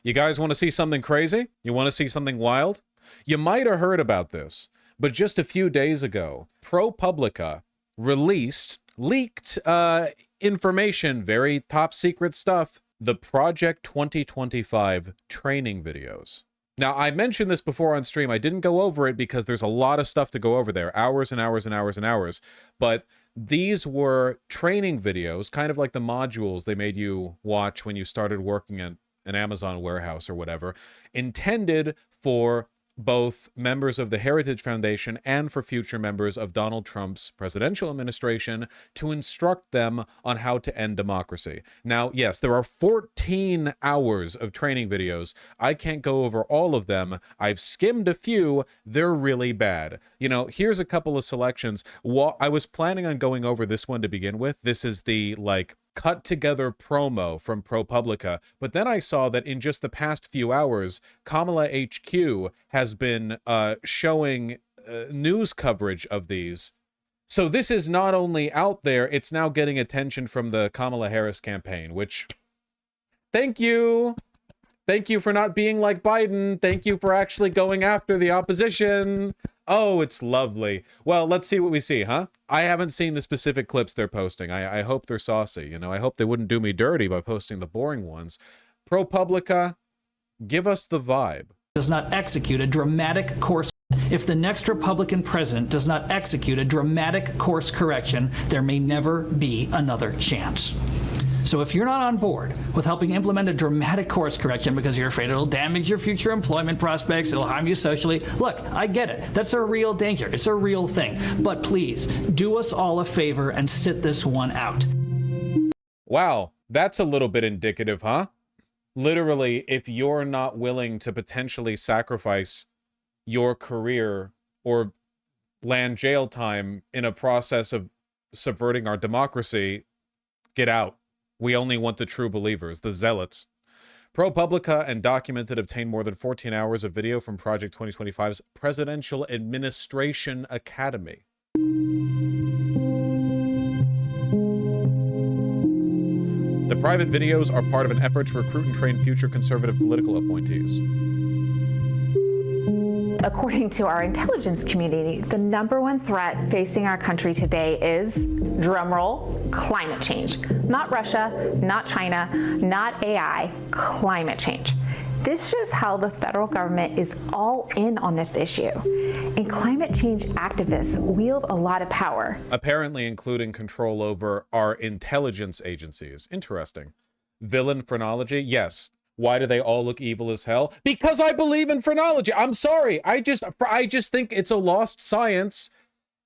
You guys want to see something crazy? You want to see something wild? You might have heard about this, but just a few days ago, ProPublica leaked information, very top secret stuff, the Project 2025 training videos. Now, I mentioned this before on stream. I didn't go over it because there's a lot of stuff to go over there, hours and hours and hours and hours, but these were training videos, kind of like the modules they made you watch when you started working at an Amazon warehouse or whatever, intended for both members of the Heritage Foundation and for future members of Donald Trump's presidential administration to instruct them on how to end democracy. Now, yes, there are 14 hours of training videos. I can't go over all of them. I've skimmed a few. They're really bad. You know, here's a couple of selections. I was planning on going over this one to begin with. This is the, like, cut together promo from ProPublica, but then I saw that in just the past few hours, Kamala HQ has been showing news coverage of these. So this is not only out there, it's now getting attention from the Kamala Harris campaign, which, thank you. Thank you for not being like Biden. Thank you for actually going after the opposition. Oh, it's lovely. Well, let's see what we see, huh? I haven't seen the specific clips they're posting. I hope they're saucy. You know, I hope they wouldn't do me dirty by posting the boring ones. ProPublica, give us the vibe. Does not execute a dramatic course. If the next Republican president does not execute a dramatic course correction, there may never be another chance. So if you're not on board with helping implement a dramatic course correction because you're afraid it'll damage your future employment prospects, it'll harm you socially, look, I get it. That's a real danger. It's a real thing. But please, do us all a favor and sit this one out. Wow, that's a little bit indicative, huh? Literally, if you're not willing to potentially sacrifice your career or land jail time in a process of subverting our democracy, get out. We only want the true believers, the zealots. ProPublica and Documented obtained more than 14 hours of video from Project 2025's Presidential Administration Academy. The private videos are part of an effort to recruit and train future conservative political appointees. According to our intelligence community, the #1 threat facing our country today is, drumroll, climate change. Not Russia, not China, not AI, climate change. This shows how the federal government is all in on this issue. And climate change activists wield a lot of power. Apparently including control over our intelligence agencies. Interesting. Villain phrenology? Yes. Why do they all look evil as hell? Because I believe in phrenology. I'm sorry. I just think it's a lost science.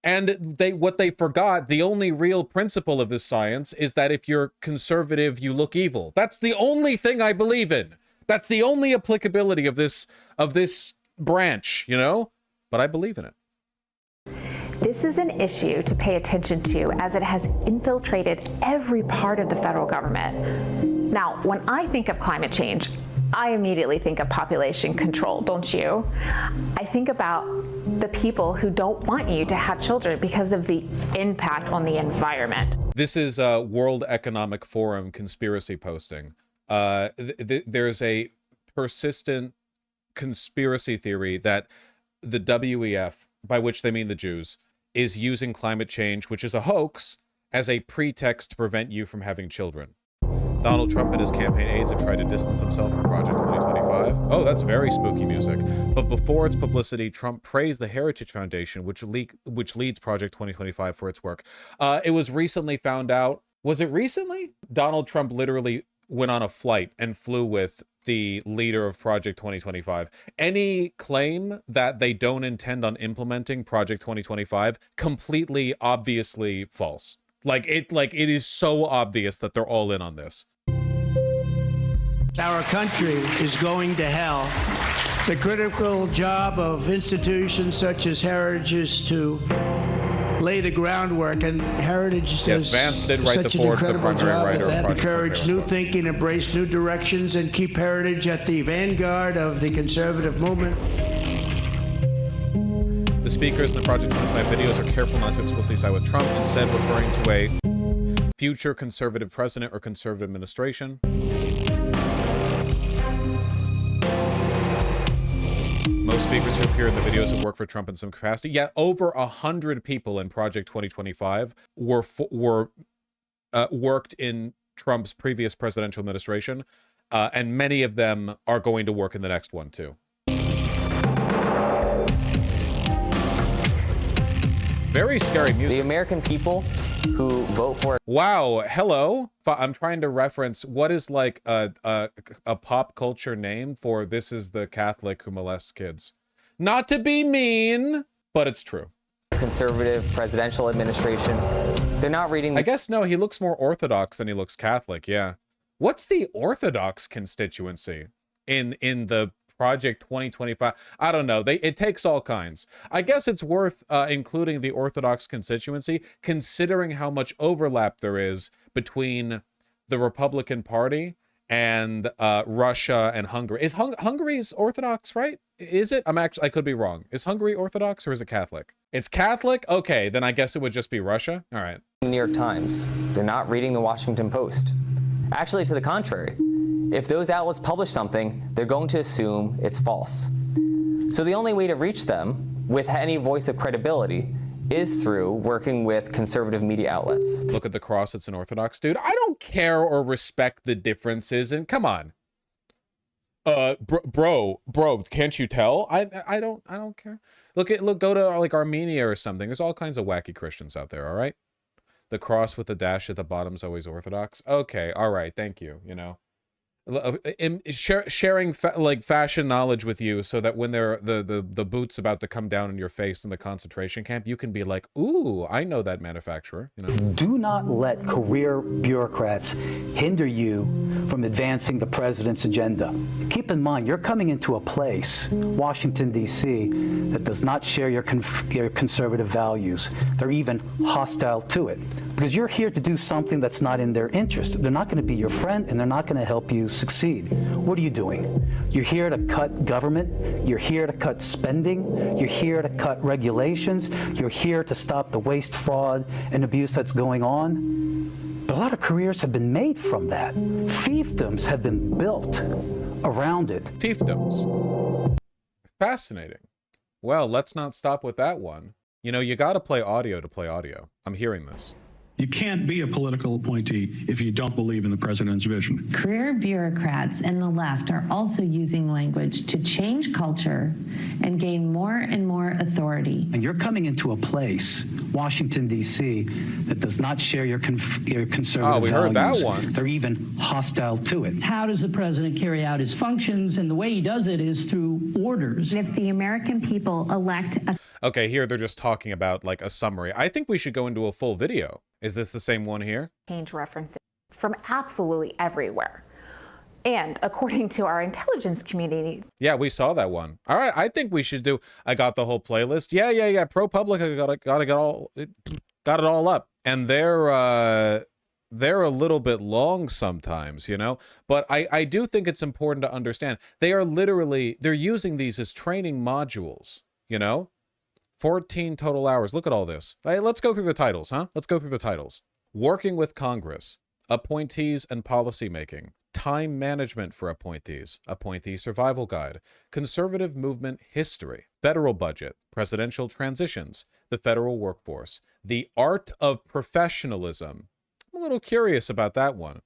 And what they forgot, the only real principle of this science is that if you're conservative, you look evil. That's the only thing I believe in. That's the only applicability of this branch, you know? But I believe in it. This is an issue to pay attention to as it has infiltrated every part of the federal government. Now, when I think of climate change, I immediately think of population control, don't you? I think about the people who don't want you to have children because of the impact on the environment. This is a World Economic Forum conspiracy posting. There's a persistent conspiracy theory that the WEF, by which they mean the Jews, is using climate change, which is a hoax, as a pretext to prevent you from having children. Donald Trump and his campaign aides have tried to distance themselves from Project 2025. Oh, that's very spooky music. But before its publicity, Trump praised the Heritage Foundation, which leads Project 2025 for its work. It was recently found out, was it recently? Donald Trump literally went on a flight and flew with the leader of Project 2025. Any claim that they don't intend on implementing Project 2025, completely obviously false. Like it is so obvious that they're all in on this. Our country is going to hell. The critical job of institutions such as Heritage is to lay the groundwork, and Heritage does such an incredible job at that. Encourage new thinking, embrace new directions, and keep Heritage at the vanguard of the conservative movement. The speakers in the Project 2025 videos are careful not to explicitly side with Trump, instead referring to a future conservative president or conservative administration. Most speakers who appear in the videos have worked for Trump in some capacity. Yeah, over 100 people in Project 2025 worked in Trump's previous presidential administration, and many of them are going to work in the next one too. Very scary music. The American people who vote for... Wow, hello. I'm trying to reference what is like a pop culture name for this is the Catholic who molests kids. Not to be mean, but it's true. Conservative presidential administration. They're not reading... I guess no, he looks more Orthodox than he looks Catholic, yeah. What's the Orthodox constituency in the Project 2025? I don't know. It takes all kinds. I guess it's worth including the Orthodox constituency, considering how much overlap there is between the Republican Party and Russia and Hungary. Is Hungary's Orthodox, right? Is it? I could be wrong. Is Hungary Orthodox or is it Catholic? It's Catholic? Okay, then I guess it would just be Russia. All right. New York Times. They're not reading the Washington Post. Actually, to the contrary. If those outlets publish something, they're going to assume it's false. So the only way to reach them with any voice of credibility is through working with conservative media outlets. Look at the cross, it's an Orthodox dude. I don't care or respect the differences, and come on. Bro, can't you tell? I don't care. Go to like Armenia or something. There's all kinds of wacky Christians out there, all right? The cross with the dash at the bottom is always Orthodox. Okay, all right, thank you, you know. Sharing fashion knowledge with you so that when they're the boots about to come down in your face in the concentration camp, you can be like, ooh, I know that manufacturer, you know. Do not let career bureaucrats hinder you from advancing the president's agenda. Keep in mind, you're coming into a place, Washington, D.C., that does not share your conservative values. They're even hostile to it because you're here to do something that's not in their interest. They're not going to be your friend, and they're not going to help you succeed. What are you doing? You're here to cut government. You're here to cut spending. You're here to cut regulations. You're here to stop the waste, fraud, and abuse that's going on. But a lot of careers have been made from that. Fiefdoms have been built around it. Fiefdoms. Fascinating. Well, let's not stop with that one. You know, you got to play audio to play audio. I'm hearing this. You can't be a political appointee if you don't believe in the president's vision. Career bureaucrats and the left are also using language to change culture and gain more and more authority. And you're coming into a place, Washington, D.C., that does not share your conservative values. Heard that one. They're even hostile to it. How does the president carry out his functions? And the way he does it is through orders. If the American people elect a... Okay, here they're just talking about like a summary. I think we should go into a full video. Is this the same one here? Change references from absolutely everywhere. And according to our intelligence community... Yeah, we saw that one. All right, I think we should do... I got the whole playlist. Yeah. ProPublica got it all up. And they're a little bit long sometimes, you know? But I do think it's important to understand. They're using these as training modules, you know? 14 total hours. Look at all this. Hey, let's go through the titles, huh? Let's go through the titles. Working with Congress, appointees and policymaking, time management for appointees, appointee survival guide, conservative movement history, federal budget, presidential transitions, the federal workforce, the art of professionalism. I'm a little curious about that one.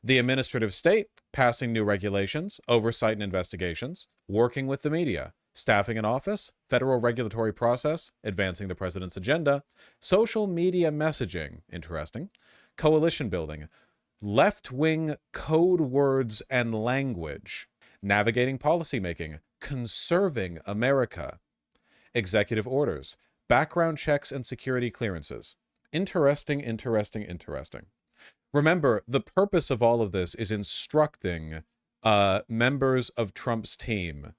The administrative state, passing new regulations, oversight and investigations, working with the media, staffing in office, federal regulatory process, advancing the president's agenda, social media messaging, interesting, coalition building, left-wing code words and language, navigating policymaking, conserving America, executive orders, background checks and security clearances. Interesting. Remember, the purpose of all of this is instructing members of Trump's team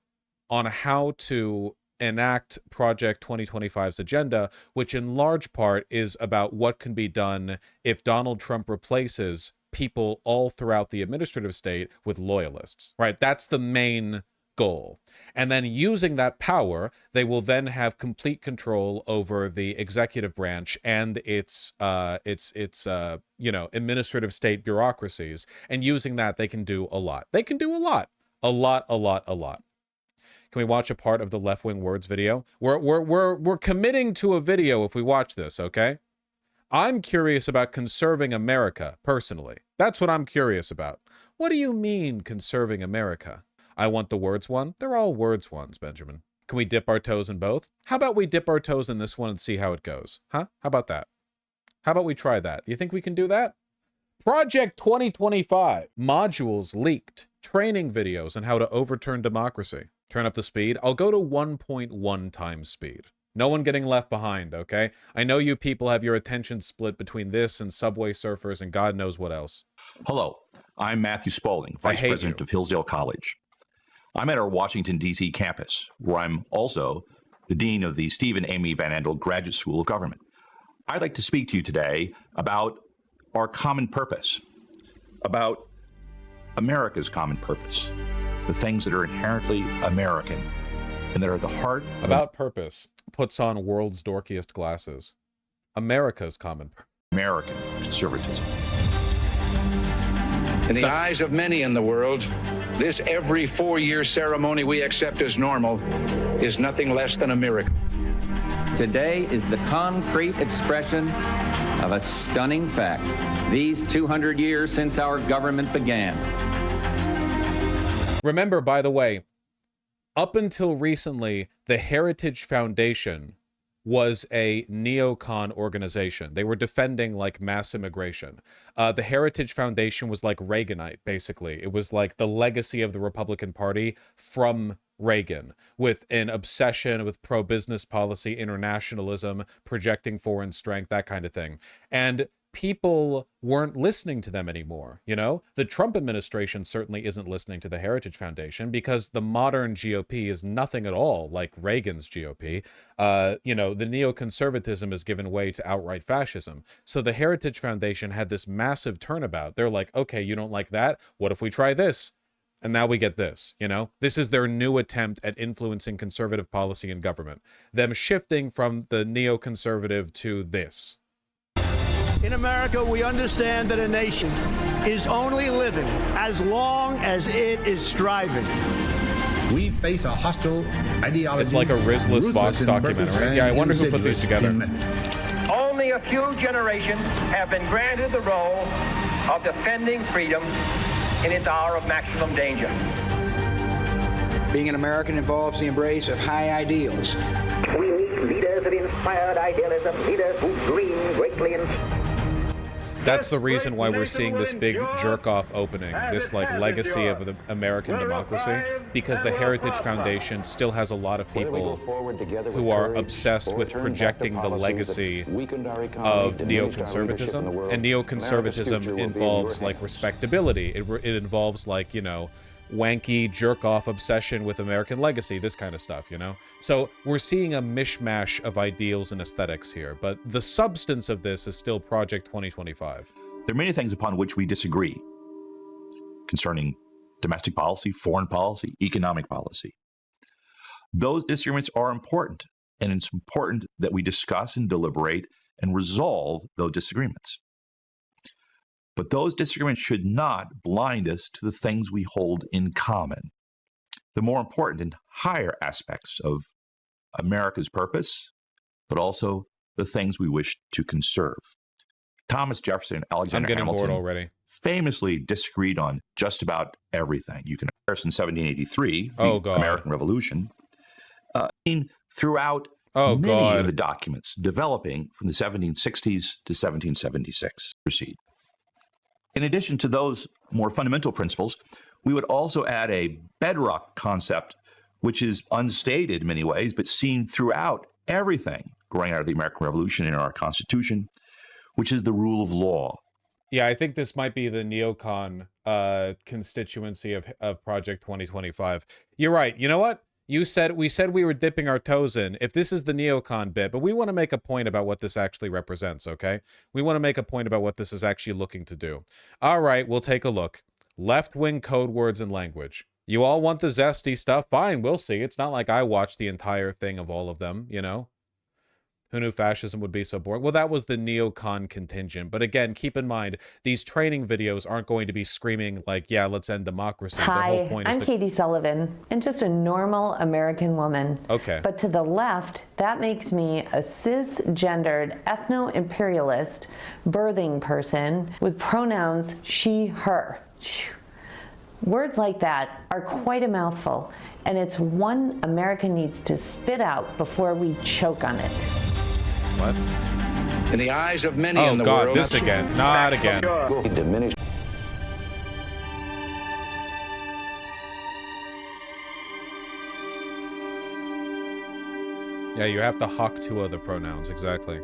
on how to enact Project 2025's agenda, which in large part is about what can be done if Donald Trump replaces people all throughout the administrative state with loyalists, right? That's the main goal. And then using that power, they will then have complete control over the executive branch and its administrative state bureaucracies. And using that, they can do a lot. They can do a lot. Can we watch a part of the left-wing words video? We're committing to a video if we watch this, okay? I'm curious about conserving America, personally. That's what I'm curious about. What do you mean, conserving America? I want the words one. They're all words ones, Benjamin. Can we dip our toes in both? How about we dip our toes in this one and see how it goes? Huh? How about that? How about we try that? You think we can do that? Project 2025. Modules leaked. Training videos on how to overturn democracy. Turn up the speed. I'll go to 1.1 times speed. No one getting left behind, okay? I know you people have your attention split between this and Subway Surfers and God knows what else. Hello, I'm Matthew Spaulding, Vice President of Hillsdale College. I'm at our Washington, D.C. campus, where I'm also the Dean of the Stephen Amy Van Andel Graduate School of Government. I'd like to speak to you today about our common purpose, about America's common purpose, the things that are inherently American and that are at the heart of About purpose puts on world's dorkiest glasses. America's common purpose. American conservatism. In the eyes of many in the world, this every 4-year ceremony we accept as normal is nothing less than a miracle. Today is the concrete expression of a stunning fact. These 200 years since our government began. Remember, by the way, up until recently, the Heritage Foundation was a neocon organization. They were defending like mass immigration. The Heritage Foundation was like Reaganite, basically. It was like the legacy of the Republican Party from Reagan, with an obsession with pro-business policy, internationalism, projecting foreign strength, that kind of thing. And people weren't listening to them anymore, you know? The Trump administration certainly isn't listening to the Heritage Foundation because the modern GOP is nothing at all like Reagan's GOP. You know, the neoconservatism has given way to outright fascism. So the Heritage Foundation had this massive turnabout. They're like, okay, you don't like that? What if we try this? And now we get this, you know? This is their new attempt at influencing conservative policy and government. Them shifting from the neoconservative to this. In America, we understand that a nation is only living as long as it is striving. We face a hostile ideology. It's like a Rizless Vox documentary. Yeah, I wonder who put these together. Only a few generations have been granted the role of defending freedom in its hour of maximum danger. Being an American involves the embrace of high ideals. We need leaders of inspired idealism, leaders who dream greatly and... That's the reason why we're seeing this big jerk-off opening, this like legacy of the American democracy, because the Heritage Foundation still has a lot of people who are obsessed with projecting the legacy of neoconservatism. And neoconservatism involves like respectability. It involves like, you know, wanky jerk-off obsession with American legacy, this kind of stuff, you know? So we're seeing a mishmash of ideals and aesthetics here, but the substance of this is still Project 2025. There are many things upon which we disagree concerning domestic policy, foreign policy, economic policy. Those disagreements are important, and it's important that we discuss and deliberate and resolve those disagreements. But those disagreements should not blind us to the things we hold in common, the more important and higher aspects of America's purpose, but also the things we wish to conserve. Thomas Jefferson and Alexander Hamilton already famously disagreed on just about everything. You can compare in 1783, the American Revolution, throughout many of the documents developing from the 1760s to 1776. Proceed. In addition to those more fundamental principles, we would also add a bedrock concept, which is unstated in many ways, but seen throughout everything growing out of the American Revolution and our Constitution, which is the rule of law. Yeah, I think this might be the neocon constituency of Project 2025. You're right. You know what? We said we were dipping our toes in. If this is the neocon bit, but we want to make a point about what this actually represents, okay? We want to make a point about what this is actually looking to do. All right, we'll take a look. Left-wing code words and language. You all want the zesty stuff? Fine, we'll see. It's not like I watched the entire thing of all of them, you know? Who knew fascism would be so boring? Well, that was the neocon contingent. But again, keep in mind, these training videos aren't going to be screaming like, yeah, let's end democracy. The whole point is I'm Katie Sullivan, and just a normal American woman. Okay. But to the left, that makes me a cisgendered, ethno-imperialist, birthing person with pronouns she, her. Words like that are quite a mouthful, and it's one America needs to spit out before we choke on it. What? In the eyes of many in the God, world. this again. Not again. Diminish. Yeah, you have to hawk two other pronouns, exactly.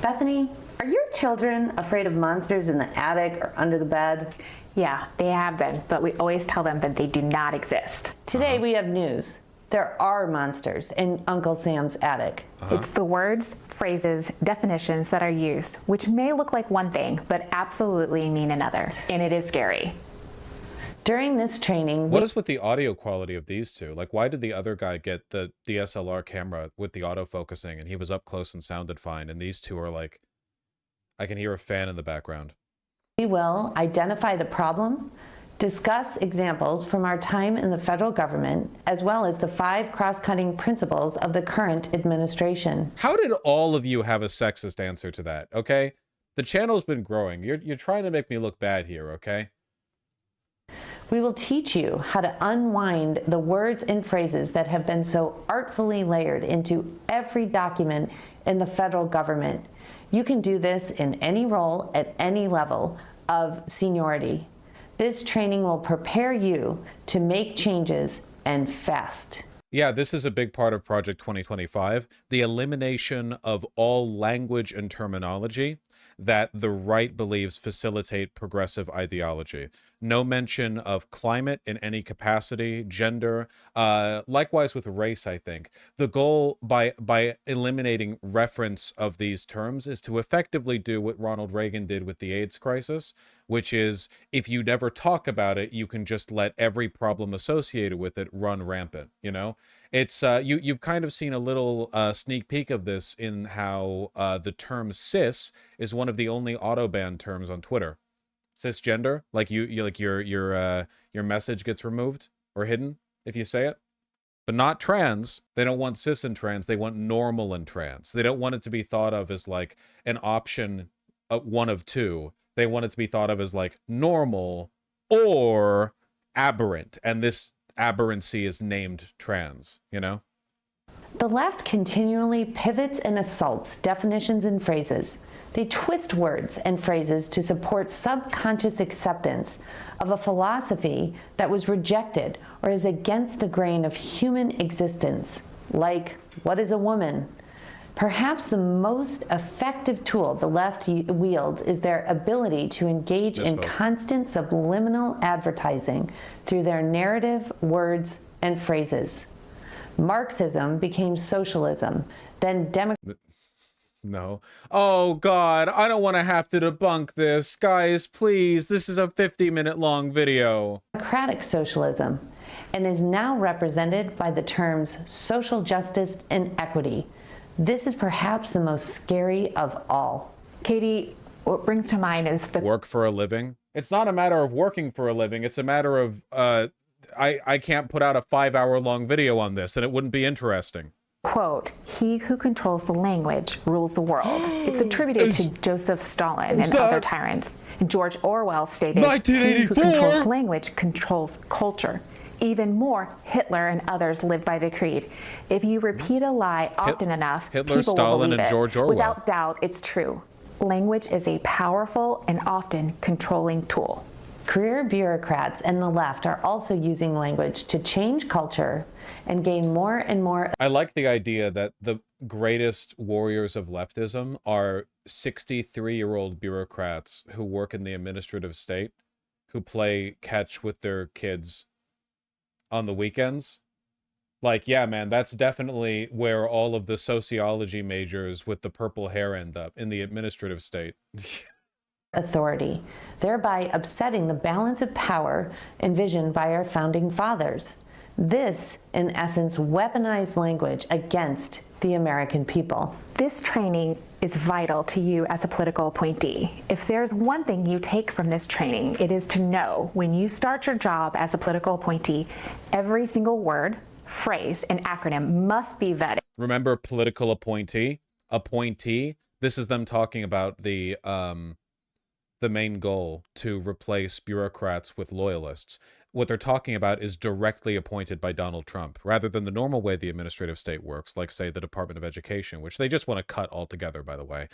Bethany, are your children afraid of monsters in the attic or under the bed? Yeah, they have been, but we always tell them that they do not exist. Today we have news. There are monsters in Uncle Sam's attic. It's the words, phrases, definitions that are used, which may look like one thing, but absolutely mean another. And it is scary. During this training... What is with the audio quality of these two? Like, why did the other guy get the DSLR camera with the autofocusing and he was up close and sounded fine, and these two are like, I can hear a fan in the background. We will identify the problem, discuss examples from our time in the federal government, as well as the 5 cross-cutting principles of the current administration. How did all of you have a sexist answer to that, okay? The channel's been growing. You're trying to make me look bad here, okay? We will teach you how to unwind the words and phrases that have been so artfully layered into every document in the federal government. You can do this in any role at any level of seniority. This training will prepare you to make changes, and fast. Yeah, this is a big part of Project 2025, the elimination of all language and terminology that the right believes facilitate progressive ideology. No mention of climate in any capacity, gender, likewise with race, I think. The goal by eliminating reference of these terms is to effectively do what Ronald Reagan did with the AIDS crisis, which is if you never talk about it, you can just let every problem associated with it run rampant, you know? It's you've kind of seen a little sneak peek of this in how the term cis is one of the only auto-banned terms on Twitter. Cisgender, like you like your message gets removed or hidden if you say it. But not trans. They don't want cis and trans. They want normal and trans. They don't want it to be thought of as like an option, one of two. They want it to be thought of as like normal or aberrant. And this aberrancy is named trans, you know? The left continually pivots and assaults definitions and phrases. They twist words and phrases to support subconscious acceptance of a philosophy that was rejected or is against the grain of human existence, like, what is a woman? Perhaps the most effective tool the left wields is their ability to engage in constant subliminal advertising through their narrative, words, and phrases. Marxism became socialism, then No. Oh, God, I don't want to have to debunk this. Guys, please, this is a 50-minute long video. Democratic socialism, and is now represented by the terms social justice and equity. This is perhaps the most scary of all. Katie, what brings to mind is the work for a living. It's not a matter of working for a living. It's a matter of, I can't put out a 5-hour-long video on this, and it wouldn't be interesting. Quote, he who controls the language rules the world. It's attributed to Joseph Stalin and other tyrants. And George Orwell stated, 1984. He who controls language controls culture. Even more, Hitler and others lived by the creed. If you repeat a lie often enough, Hitler, people Stalin, will believe and it. George Orwell. Without doubt, it's true. Language is a powerful and often controlling tool. Career bureaucrats and the left are also using language to change culture and gain more and more. I like the idea that the greatest warriors of leftism are 63-year-old bureaucrats who work in the administrative state, who play catch with their kids on the weekends. Like, yeah, man, that's definitely where all of the sociology majors with the purple hair end up, in the administrative state. Authority, thereby upsetting the balance of power envisioned by our founding fathers. This, in essence, weaponized language against the American people. This training is vital to you as a political appointee. If there's one thing you take from this training, it is to know when you start your job as a political appointee, every single word, phrase, and acronym must be vetted. Remember, political appointee? Appointee? This is them talking about the main goal to replace bureaucrats with loyalists. What they're talking about is directly appointed by Donald Trump, rather than the normal way the administrative state works, like, say, the Department of Education, which they just want to cut altogether, by the way,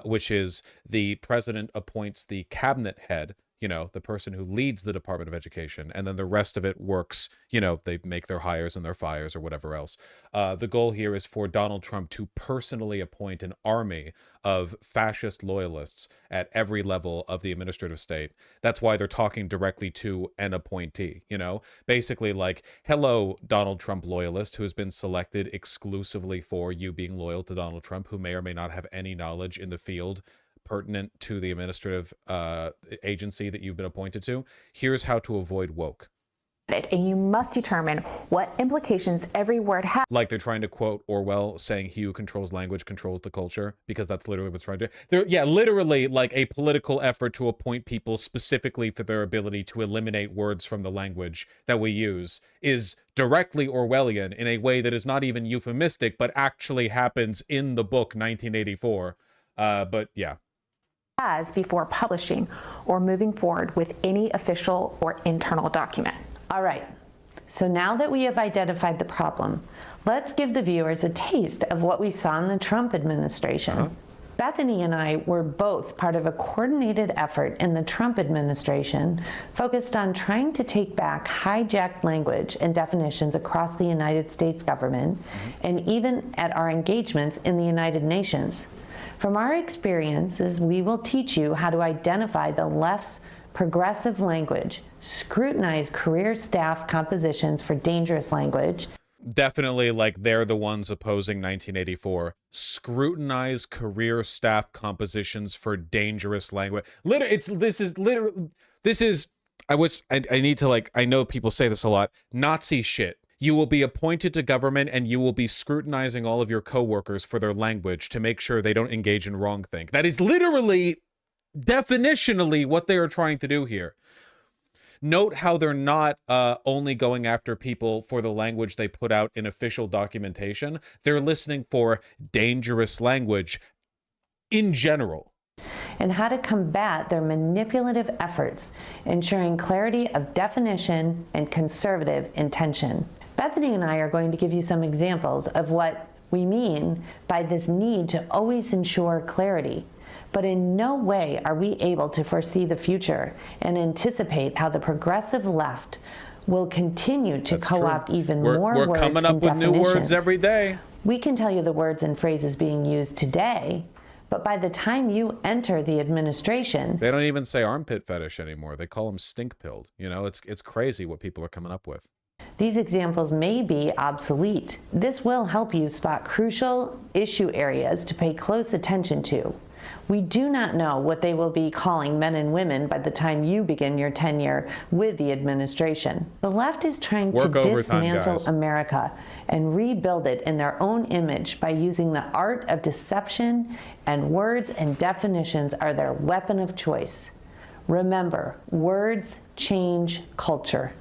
which is the president appoints the cabinet head, you know, the person who leads the Department of Education, and then the rest of it works, you know, they make their hires and their fires or whatever else. The goal here is for Donald Trump to personally appoint an army of fascist loyalists at every level of the administrative state. That's why they're talking directly to an appointee, you know, basically like, hello, Donald Trump loyalist who has been selected exclusively for you being loyal to Donald Trump, who may or may not have any knowledge in the field pertinent to the administrative agency that you've been appointed to. Here's how to avoid woke. And you must determine what implications every word has. Like they're trying to quote Orwell saying, he who controls language controls the culture, because that's literally what's trying to do. Yeah, literally like a political effort to appoint people specifically for their ability to eliminate words from the language that we use is directly Orwellian in a way that is not even euphemistic, but actually happens in the book 1984. But yeah. As before publishing or moving forward with any official or internal document. All right, so now that we have identified the problem, let's give the viewers a taste of what we saw in the Trump administration. Bethany and I were both part of a coordinated effort in the Trump administration focused on trying to take back hijacked language and definitions across the United States government and even at our engagements in the United Nations. From our experiences, we will teach you how to identify the left's progressive language, scrutinize career staff compositions for dangerous language. Definitely, like, they're the ones opposing 1984. Scrutinize career staff compositions for dangerous language. I need to, like, I know people say this a lot, Nazi shit. You will be appointed to government and you will be scrutinizing all of your coworkers for their language to make sure they don't engage in wrongthink. That is literally, definitionally what they are trying to do here. Note how they're not only going after people for the language they put out in official documentation. They're listening for dangerous language in general. And how to combat their manipulative efforts, ensuring clarity of definition and conservative intention. Bethany and I are going to give you some examples of what we mean by this need to always ensure clarity. But in no way are we able to foresee the future and anticipate how the progressive left will continue to co-opt even more words and definitions. We're coming up with new words every day. We can tell you the words and phrases being used today, but by the time you enter the administration... They don't even say armpit fetish anymore. They call them stink-pilled. You know, it's crazy what people are coming up with. These examples may be obsolete. This will help you spot crucial issue areas to pay close attention to. We do not know what they will be calling men and women by the time you begin your tenure with the administration. The left is trying to dismantle America and rebuild it in their own image by using the art of deception, and words and definitions are their weapon of choice. Remember, words change culture.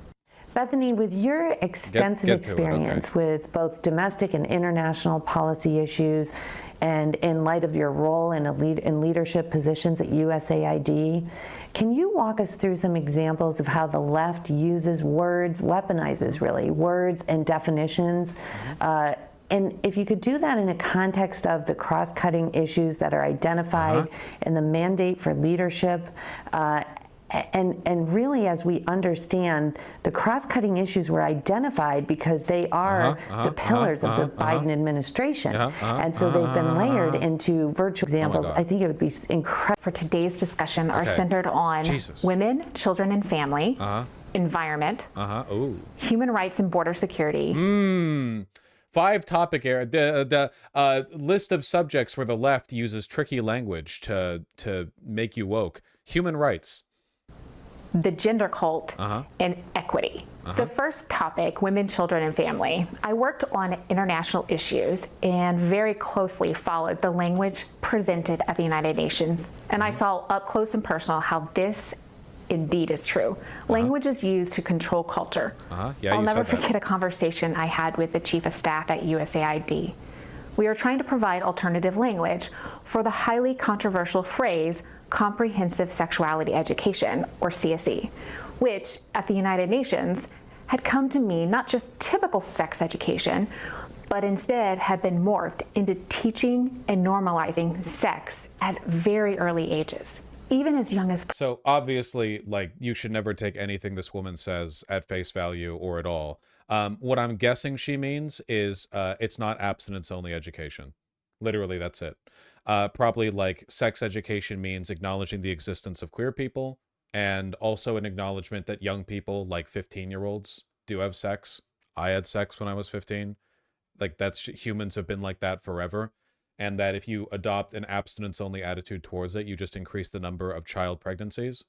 Bethany, with your extensive experience with both domestic and international policy issues, and in light of your role in leadership positions at USAID, can you walk us through some examples of how the left uses words, weaponizes really, words and definitions? And if you could do that in a context of the cross-cutting issues that are identified in the mandate for leadership, and really, as we understand, the cross-cutting issues were identified because they are the pillars of the Biden administration. And so they've been layered into virtual examples. I think it would be incredible. For today's discussion are centered on women, children, and family, environment, human rights and border security. 5 topic area. The list of subjects where the left uses tricky language to make you woke. Human rights. the gender cult, and equity. The first topic, women, children, and family. I worked on international issues and very closely followed the language presented at the United Nations. And I saw up close and personal how this indeed is true. Language is used to control culture. Yeah, I'll never said that. forget a conversation I had with the chief of staff at USAID. We are trying to provide alternative language for the highly controversial phrase comprehensive sexuality education, or CSE, which at the United Nations had come to mean not just typical sex education, but instead had been morphed into teaching and normalizing sex at very early ages, even as young as... So obviously, like, you should never take anything this woman says at face value or at all. What I'm guessing she means is it's not abstinence-only education. Literally, that's it. Probably like sex education means acknowledging the existence of queer people, and also an acknowledgement that young people, like 15-year-olds, do have sex. I had sex when I was 15. Like, that's, humans have been like that forever. And that if you adopt an abstinence-only attitude towards it, you just increase the number of child pregnancies,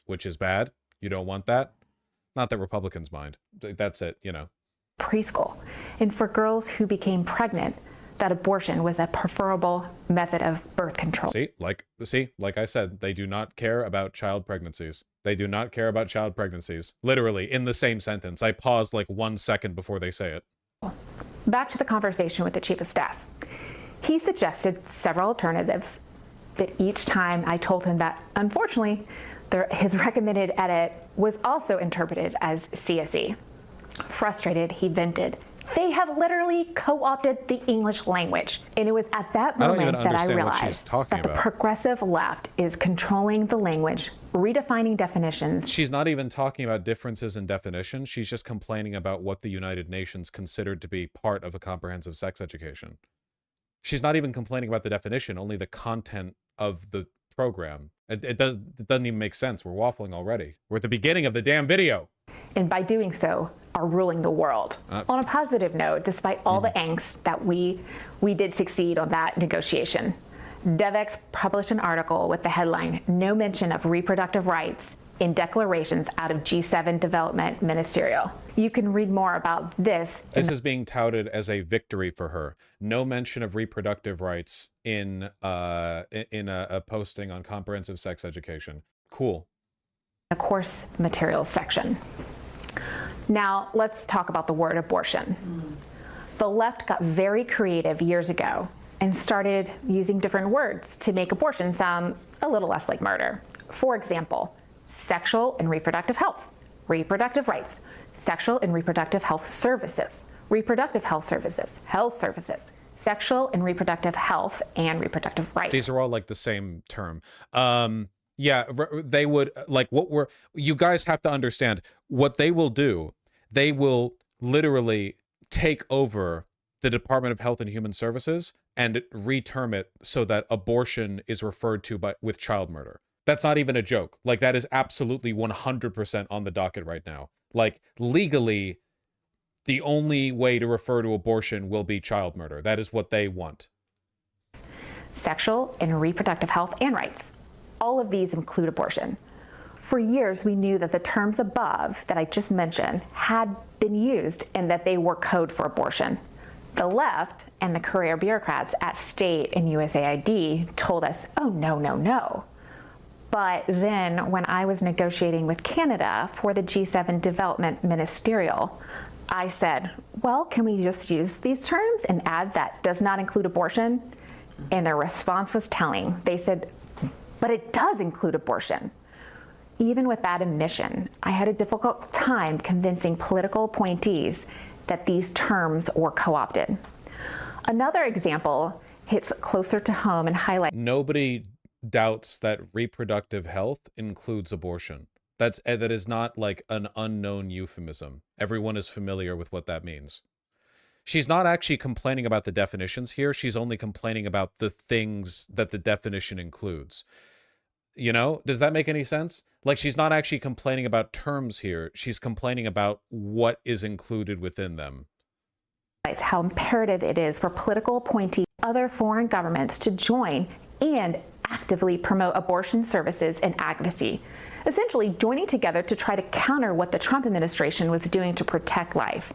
which is bad. You don't want that. Not that Republicans mind. That's it, you know. Preschool. And for girls who became pregnant, that abortion was a preferable method of birth control. See, like I said, they do not care about child pregnancies. They do not care about child pregnancies. Literally, in the same sentence. I paused like 1 second before they say it. Back to the conversation with the chief of staff. He suggested several alternatives, but each time I told him that, unfortunately, his recommended edit was also interpreted as CSE. Frustrated, he vented. They have literally co-opted the English language. And it was at that moment that I realized that the progressive left is controlling the language, redefining definitions. She's not even talking about differences in definition. She's just complaining about what the United Nations considered to be part of a comprehensive sex education. She's not even complaining about the definition, only the content of the program. It doesn't even make sense. We're waffling already. We're at the beginning of the damn video. And by doing so, are ruling the world. On a positive note, despite all the angst that we did succeed on that negotiation. DevEx published an article with the headline, "No Mention of Reproductive Rights in Declarations Out of G7 Development Ministerial." You can read more about this. This is being touted as a victory for her. No mention of reproductive rights in a posting on comprehensive sex education. Cool. The course materials section. Now, let's talk about the word abortion. The left got very creative years ago and started using different words to make abortion sound a little less like murder. For example, sexual and reproductive health, reproductive rights, sexual and reproductive health services, reproductive health services, sexual and reproductive health and reproductive rights. These are all like the same term. Yeah, they would, like, you guys have to understand, what they will do, they will literally take over the Department of Health and Human Services and reterm it so that abortion is referred to with child murder. That's not even a joke. Like, that is absolutely 100% on the docket right now. Like, legally, the only way to refer to abortion will be child murder. That is what they want. Sexual and reproductive health and rights. All of these include abortion. For years, we knew that the terms above that I just mentioned had been used and that they were code for abortion. The left and the career bureaucrats at state and USAID told us, oh, no, no, no. But then when I was negotiating with Canada for the G7 Development Ministerial, I said, well, can we just use these terms and add that does not include abortion? And their response was telling. They said, but it does include abortion. Even with that admission, I had a difficult time convincing political appointees that these terms were co-opted. Another example hits closer to home and highlights. Nobody doubts that reproductive health includes abortion. That is not like an unknown euphemism. Everyone is familiar with what that means. She's not actually complaining about the definitions here. She's only complaining about the things that the definition includes. You know, does that make any sense? Like, she's not actually complaining about terms here. She's complaining about what is included within them. How imperative it is for political appointees, other foreign governments to join and actively promote abortion services and advocacy. essentially joining together to try to counter what the Trump administration was doing to protect life.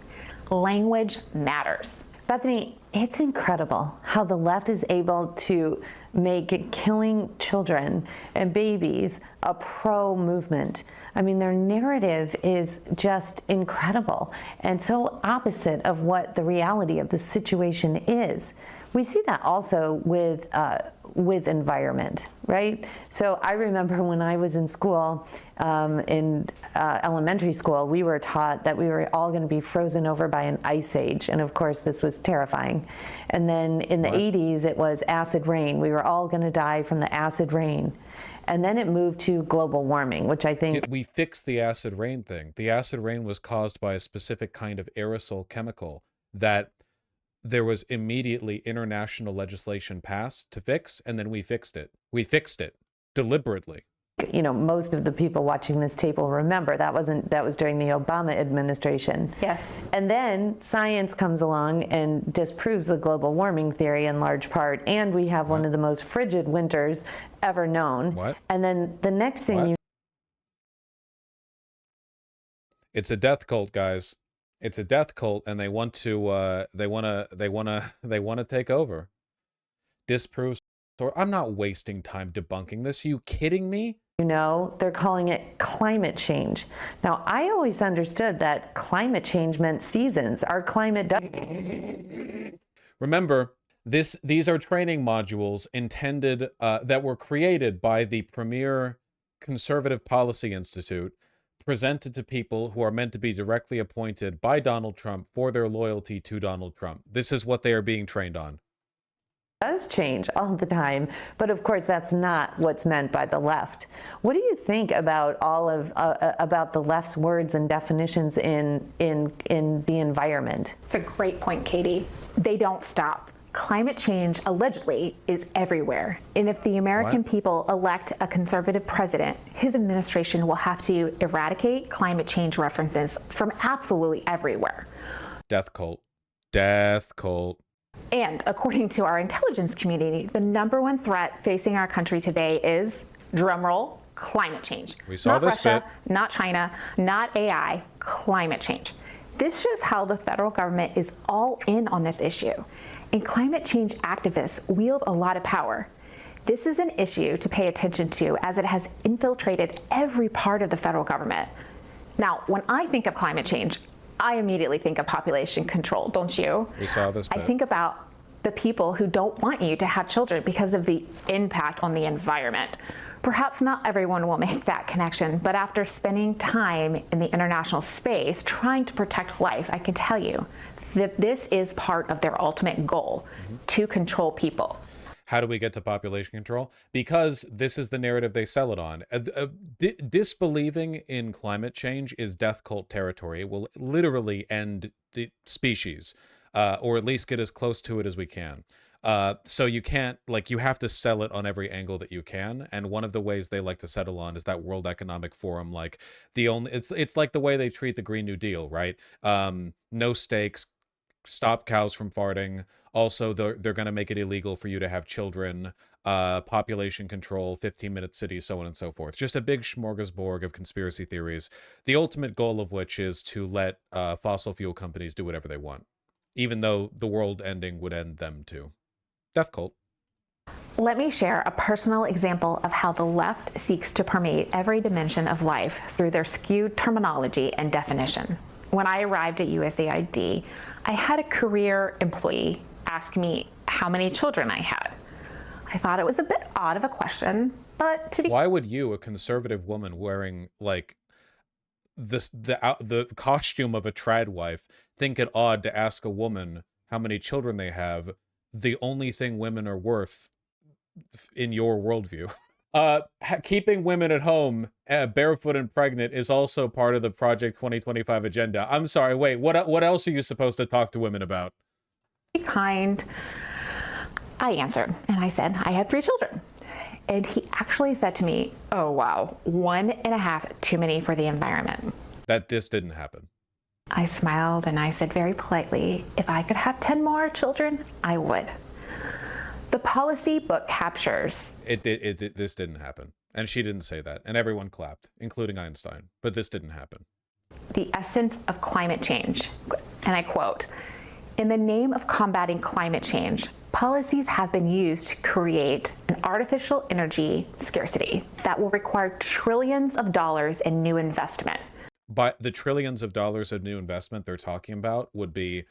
Language matters. Bethany, it's incredible how the left is able to make killing children and babies a pro-movement. I mean, their narrative is just incredible and so opposite of what the reality of the situation is. We see that also with environment, right? So I remember when I was in school, in elementary school, we were taught that we were all going to be frozen over by an ice age, and of course this was terrifying. And then in the 80s, it was acid rain. We were all going to die from the acid rain. And then it moved to global warming, which I think... We fixed the acid rain thing. The acid rain was caused by a specific kind of aerosol chemical that there was immediately international legislation passed to fix, and then we fixed it. We fixed it deliberately. You know, most of the people watching this tape will remember that was during the Obama administration. Yes. And then science comes along and disproves the global warming theory in large part, and we have one of the most frigid winters ever known. What? And then the next thing It's a death cult, guys. It's a death cult, and they want to take over. Disproves. I'm not wasting time debunking this. Are you kidding me? You know, they're calling it climate change. Now, I always understood that climate change meant seasons. Our climate does. Remember, these are training modules intended that were created by the premier Conservative Policy Institute, presented to people who are meant to be directly appointed by Donald Trump for their loyalty to Donald Trump. This is what they are being trained on. Does change all the time, but of course that's not what's meant by the left. What do you think about all of about the left's words and definitions in the environment? It's a great point, Katie. They don't stop. Climate change, allegedly, is everywhere. And if the American people elect a conservative president, his administration will have to eradicate climate change references from absolutely everywhere. Death cult. Death cult. And according to our intelligence community, the #1 threat facing our country today is, drumroll, climate change. We saw not this Russia, bit. not China, not AI, climate change. This shows how the federal government is all in on this issue. And climate change activists wield a lot of power. This is an issue to pay attention to as it has infiltrated every part of the federal government. Now, when I think of climate change, I immediately think of population control, don't you? We saw this bit. I think about the people who don't want you to have children because of the impact on the environment. Perhaps not everyone will make that connection, but after spending time in the international space trying to protect life, I can tell you that this is part of their ultimate goal, to control people. How do we get to population control? Because this is the narrative they sell it on. Disbelieving in climate change is death cult territory. It will literally end the species, or at least get as close to it as we can. So you can't, like, you have to sell it on every angle that you can. And one of the ways they like to settle on is that World Economic Forum, like it's like the way they treat the Green New Deal, right? No stakes, stop cows from farting. Also, they're going to make it illegal for you to have children, population control, 15-minute cities, so on and so forth. Just a big smorgasbord of conspiracy theories, the ultimate goal of which is to let fossil fuel companies do whatever they want, even though the world ending would end them too. Death cult. Let me share a personal example of how the left seeks to permeate every dimension of life through their skewed terminology and definition. When I arrived at USAID, I had a career employee ask me how many children I had. I thought it was a bit odd of a question, but to be... Why would you, a conservative woman wearing like the costume of a trad wife, think it odd to ask a woman how many children they have, the only thing women are worth in your worldview? Keeping women at home barefoot and pregnant is also part of the Project 2025 agenda. I'm sorry, wait, what else are you supposed to talk to women about? Be kind. I answered, and I said I had 3 children. And he actually said to me, oh wow, 1.5 too many for the environment. That this didn't happen. I smiled and I said very politely, if I could have 10 more children, I would. The policy book captures. This didn't happen. And she didn't say that. And everyone clapped, including Einstein. But this didn't happen. The essence of climate change. And I quote, "In the name of combating climate change, policies have been used to create an artificial energy scarcity that will require trillions of dollars in new investment." But the trillions of dollars of new investment they're talking about would be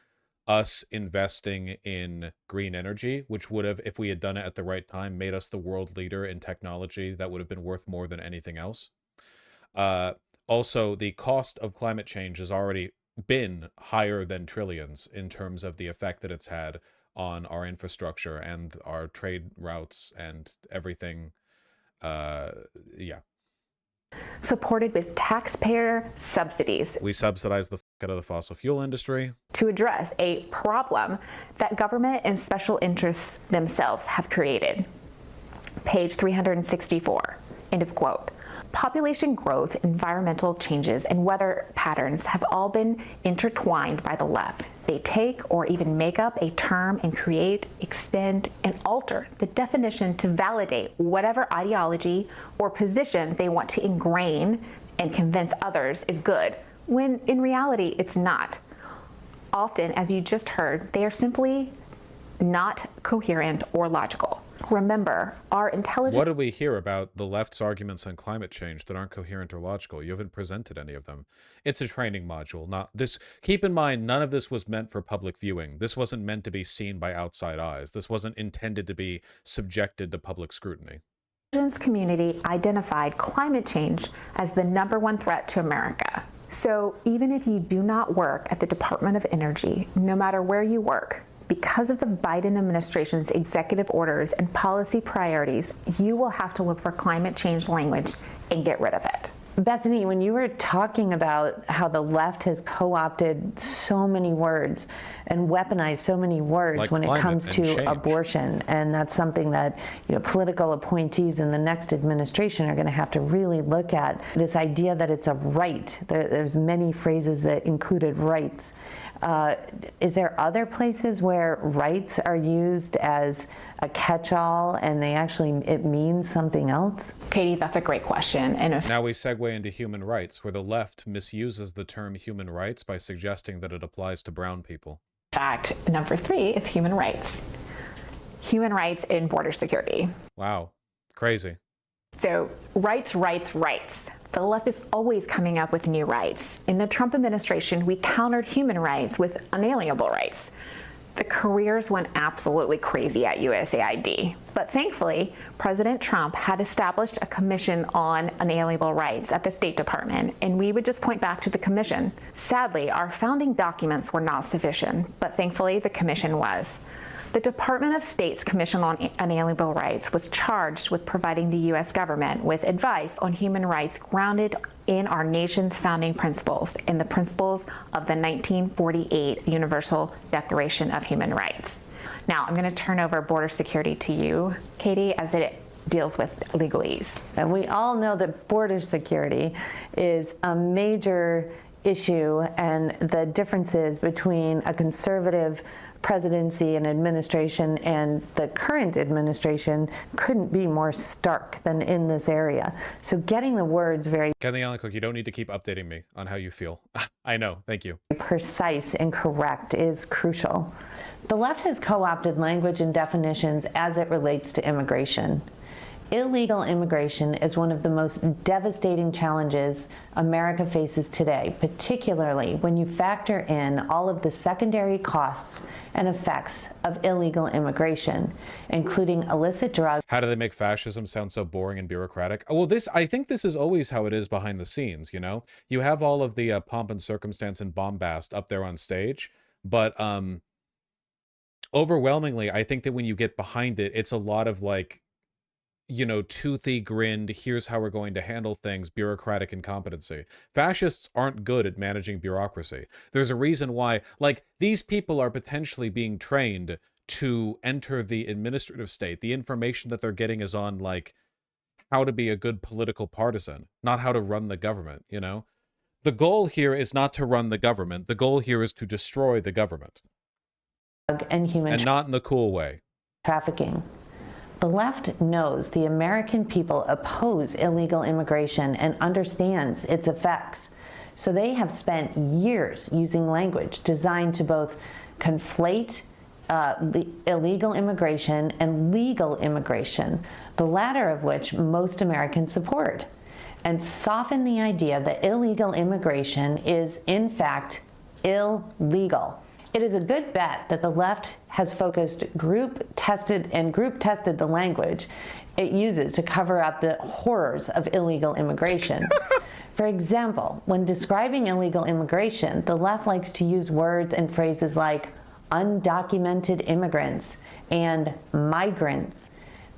us investing in green energy, which would have, if we had done it at the right time, made us the world leader in technology that would have been worth more than anything else. Also, the cost of climate change has already been higher than trillions in terms of the effect that it's had on our infrastructure and our trade routes and everything. Yeah. Supported with taxpayer subsidies. We subsidize the out of the fossil fuel industry to address a problem that government and special interests themselves have created. Page 364, end of quote. Population growth, environmental changes, and weather patterns have all been intertwined by the left. They take or even make up a term and create, extend, and alter the definition to validate whatever ideology or position they want to ingrain and convince others is good, when in reality it's not. Often, as you just heard, they are simply not coherent or logical. Remember, our intelligence... What did we hear about the left's arguments on climate change that aren't coherent or logical? You haven't presented any of them. It's a training module, not this. Keep in mind, none of this was meant for public viewing. This wasn't meant to be seen by outside eyes. This wasn't intended to be subjected to public scrutiny. The intelligence community identified climate change as the #1 threat to America. So even if you do not work at the Department of Energy, no matter where you work, because of the Biden administration's executive orders and policy priorities, you will have to look for climate change language and get rid of it. Bethany, when you were talking about how the left has co-opted so many words and weaponized so many words like when it comes to change. Abortion, and that's something that political appointees in the next administration are going to have to really look at, this idea that it's a right. There's many phrases that included rights. Is there other places where rights are used as a catch-all and it means something else? Katie, that's a great question. And now we segue into human rights, where the left misuses the term human rights by suggesting that it applies to brown people. In fact, #3 is human rights. Human rights in border security. Wow, crazy. So rights, rights, rights. The left is always coming up with new rights. In the Trump administration, we countered human rights with unalienable rights. The careers went absolutely crazy at USAID. But thankfully, President Trump had established a commission on unalienable rights at the State Department, and we would just point back to the commission. Sadly, our founding documents were not sufficient, but thankfully the commission was. The Department of State's Commission on Unalienable Rights was charged with providing the U.S. government with advice on human rights grounded in our nation's founding principles and the principles of the 1948 Universal Declaration of Human Rights. Now, I'm going to turn over border security to you, Katie, as it deals with legalese. And we all know that border security is a major issue, and the differences between a conservative presidency and administration and the current administration couldn't be more stark than in this area. So getting the words very Kenny Allen Cook, you don't need to keep updating me on how you feel. I know, thank you. Precise and correct is crucial. The left has co-opted language and definitions as it relates to immigration. Illegal immigration is one of the most devastating challenges America faces today, particularly when you factor in all of the secondary costs and effects of illegal immigration, including illicit drugs. How do they make fascism sound so boring and bureaucratic? Well, I think this is always how it is behind the scenes, you know? You have all of the pomp and circumstance and bombast up there on stage, but overwhelmingly, I think that when you get behind it, it's a lot of like, toothy grinned, here's how we're going to handle things, bureaucratic incompetency. Fascists aren't good at managing bureaucracy. There's a reason why, these people are potentially being trained to enter the administrative state. The information that they're getting is on, how to be a good political partisan, not how to run the government, The goal here is not to run the government. The goal here is to destroy the government. And not in the cool way. trafficking. The left knows the American people oppose illegal immigration and understands its effects. So they have spent years using language designed to both conflate illegal immigration and legal immigration, the latter of which most Americans support, and soften the idea that illegal immigration is, in fact, illegal. It is a good bet that the left has focused group tested the language it uses to cover up the horrors of illegal immigration. For example, when describing illegal immigration, the left likes to use words and phrases like undocumented immigrants and migrants.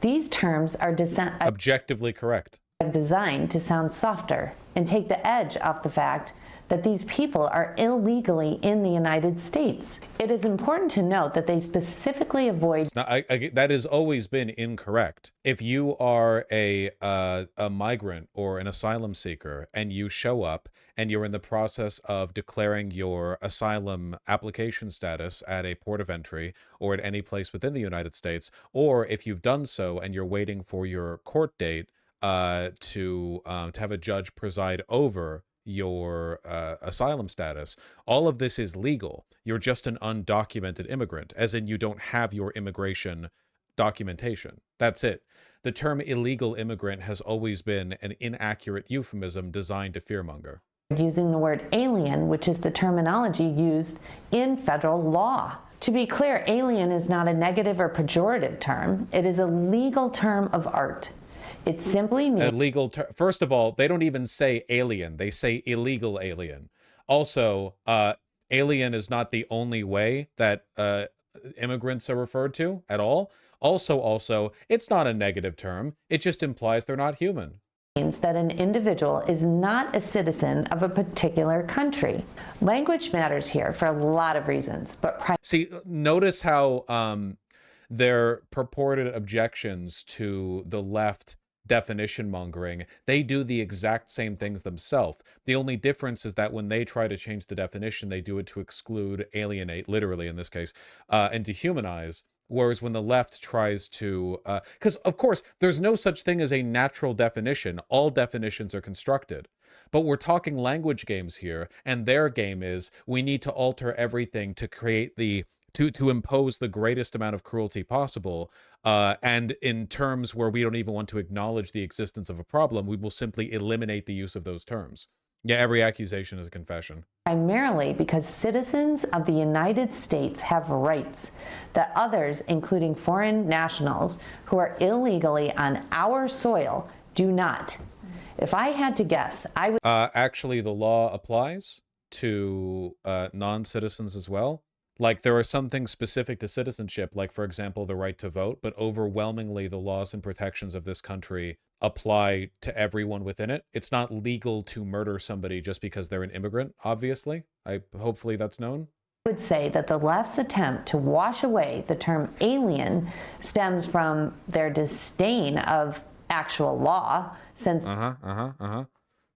These terms are objectively correct. Designed to sound softer and take the edge off the fact that these people are illegally in the United States. It is important to note that they specifically avoid... that has always been incorrect. If you are a migrant or an asylum seeker and you show up and you're in the process of declaring your asylum application status at a port of entry or at any place within the United States, or if you've done so and you're waiting for your court date to have a judge preside over your asylum status, all of this is legal. You're just an undocumented immigrant, as in you don't have your immigration documentation. That's it. The term illegal immigrant has always been an inaccurate euphemism designed to fearmonger. Using the word alien, which is the terminology used in federal law. To be clear, alien is not a negative or pejorative term. It is a legal term of art. It simply means... Illegal first of all, they don't even say alien. They say illegal alien. Also, alien is not the only way that immigrants are referred to at all. Also, it's not a negative term. It just implies they're not human. Means that an individual is not a citizen of a particular country. Language matters here for a lot of reasons, but... See, notice how their purported objections to the left definition mongering, they do the exact same things themselves. The only difference is that when they try to change the definition, they do it to exclude, alienate, literally in this case, and dehumanize. Whereas when the left tries to, because of course, there's no such thing as a natural definition. All definitions are constructed. But we're talking language games here, and their game is we need to alter everything to create to impose the greatest amount of cruelty possible, and in terms where we don't even want to acknowledge the existence of a problem, we will simply eliminate the use of those terms. Yeah, every accusation is a confession. Primarily because citizens of the United States have rights that others, including foreign nationals who are illegally on our soil, do not. If I had to guess, I would... Actually, the law applies to non-citizens as well. Like, there are some things specific to citizenship, like, for example, the right to vote, but overwhelmingly the laws and protections of this country apply to everyone within it. It's not legal to murder somebody just because they're an immigrant, obviously. Hopefully that's known. I would say that the left's attempt to wash away the term alien stems from their disdain of actual law, since...